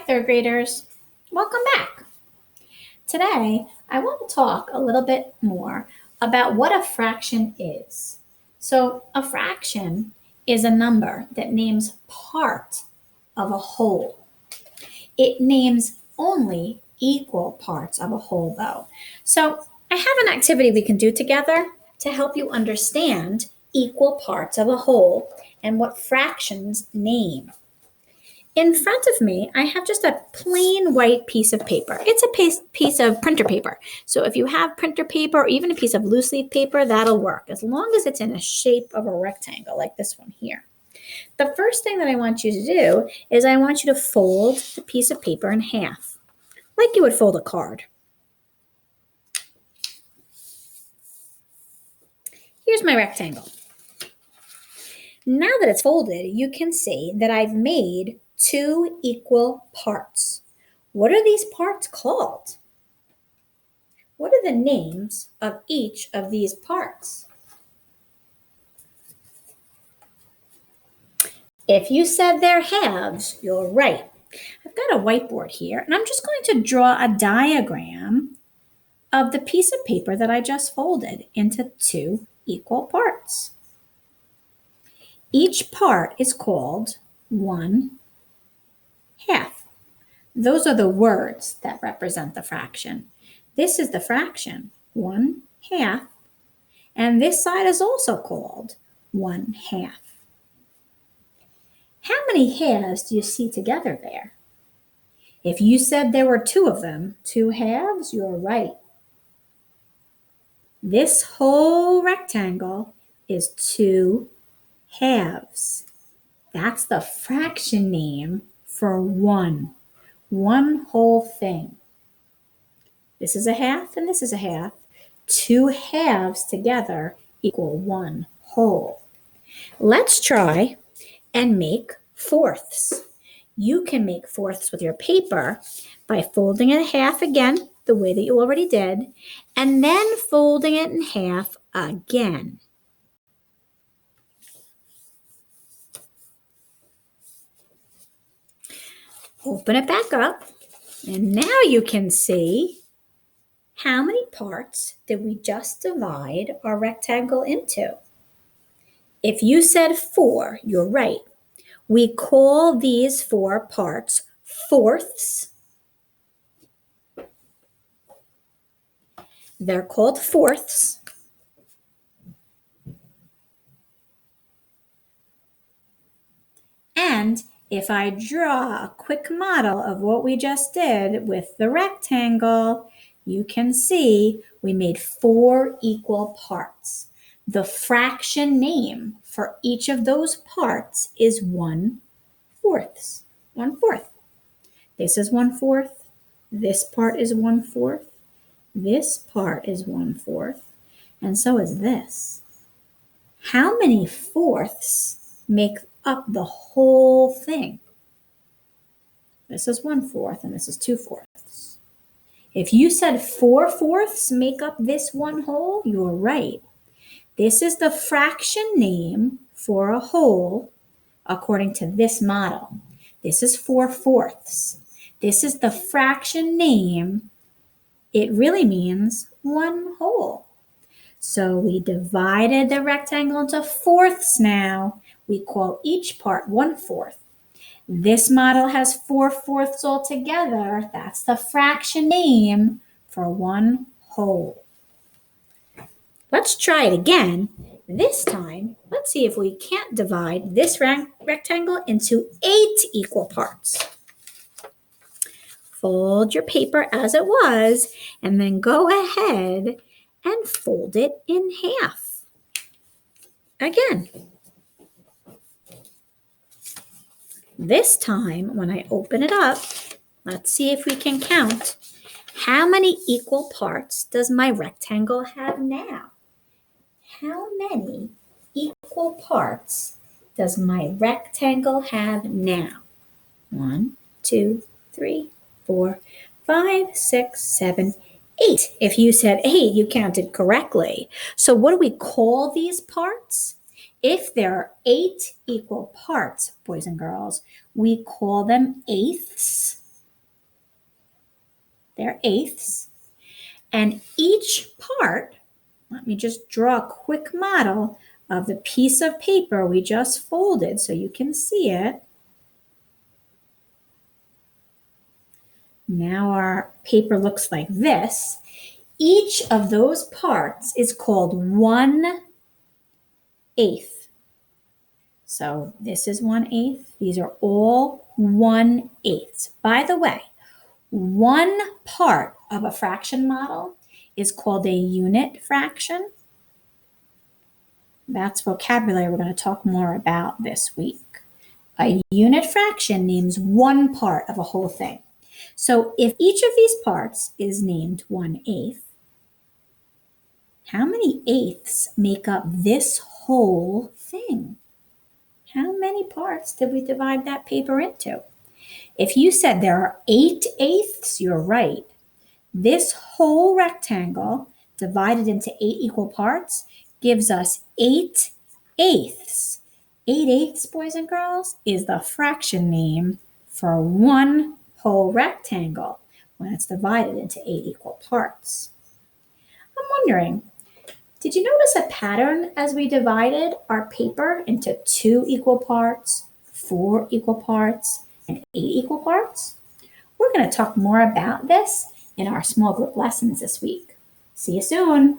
third graders. Welcome back. Today, I want to talk a little bit more about what a fraction is. So, a fraction is a number that names part of a whole. It names only equal parts of a whole, though. So, I have an activity we can do together to help you understand equal parts of a whole and what fractions name. In front of me, I have just a plain white piece of paper. It's a piece of printer paper. So if you have printer paper or even a piece of loose leaf paper, that'll work as long as it's in a shape of a rectangle like this one here. The first thing that I want you to do is I want you to fold the piece of paper in half, like you would fold a card. Here's my rectangle. Now that it's folded, you can see that I've made two equal parts. What are these parts called? What are the names of each of these parts? If you said they're halves, you're right. I've got a whiteboard here, and I'm just going to draw a diagram of the piece of paper that I just folded into two equal parts. Each part is called 1/2. Those are the words that represent the fraction. This is the fraction, 1/2, and this side is also called 1/2. How many halves do you see together there? If you said there were two of them, 2 halves, you're right. This whole rectangle is 2 halves. That's the fraction name for one whole thing. This is a half and this is a half. 2 halves together equal 1 whole. Let's try and make fourths. You can make fourths with your paper by folding it in half again, the way that you already did, and then folding it in half again. Open it back up, and now you can see how many parts did we just divide our rectangle into? If you said 4, you're right. We call these 4 parts fourths. They're called fourths. And if I draw a quick model of what we just did with the rectangle, you can see we made 4 equal parts. The fraction name for each of those parts is 1/4. 1/4. This is 1/4. This part is 1/4. This part is 1/4. And so is this. How many fourths make up the whole thing? This is 1/4 and this is 2/4. If you said 4/4 make up this one whole, you're right. This is the fraction name for a whole according to this model. This is 4/4. This is the fraction name. It really means 1 whole. So we divided the rectangle into fourths now. We call each part 1/4. This model has 4/4 all together. That's the fraction name for 1 whole. Let's try it again. This time, let's see if we can't divide this rectangle into 8 equal parts. Fold your paper as it was, and then go ahead and fold it in half. Again. This time, when I open it up, let's see if we can count. How many equal parts does my rectangle have now? How many equal parts does my rectangle have now? 1, 2, 3, 4, 5, 6, 7, 8. If you said 8, you counted correctly. So what do we call these parts? If there are 8 equal parts, boys and girls, we call them eighths. They're eighths. And each part, let me just draw a quick model of the piece of paper we just folded so you can see it. Now our paper looks like this. Each of those parts is called 1/8. So this is 1/8. These are all 1/8. By the way, one part of a fraction model is called a unit fraction. That's vocabulary we're going to talk more about this week. A unit fraction names one part of a whole thing. So if each of these parts is named 1/8, how many eighths make up this whole thing? How many parts did we divide that paper into? If you said there are 8/8, you're right. This whole rectangle divided into 8 equal parts gives us 8/8. 8/8, boys and girls, is the fraction name for one whole rectangle when it's divided into 8 equal parts. I'm wondering, did you notice a pattern as we divided our paper into 2 equal parts, 4 equal parts, and 8 equal parts? We're going to talk more about this in our small group lessons this week. See you soon.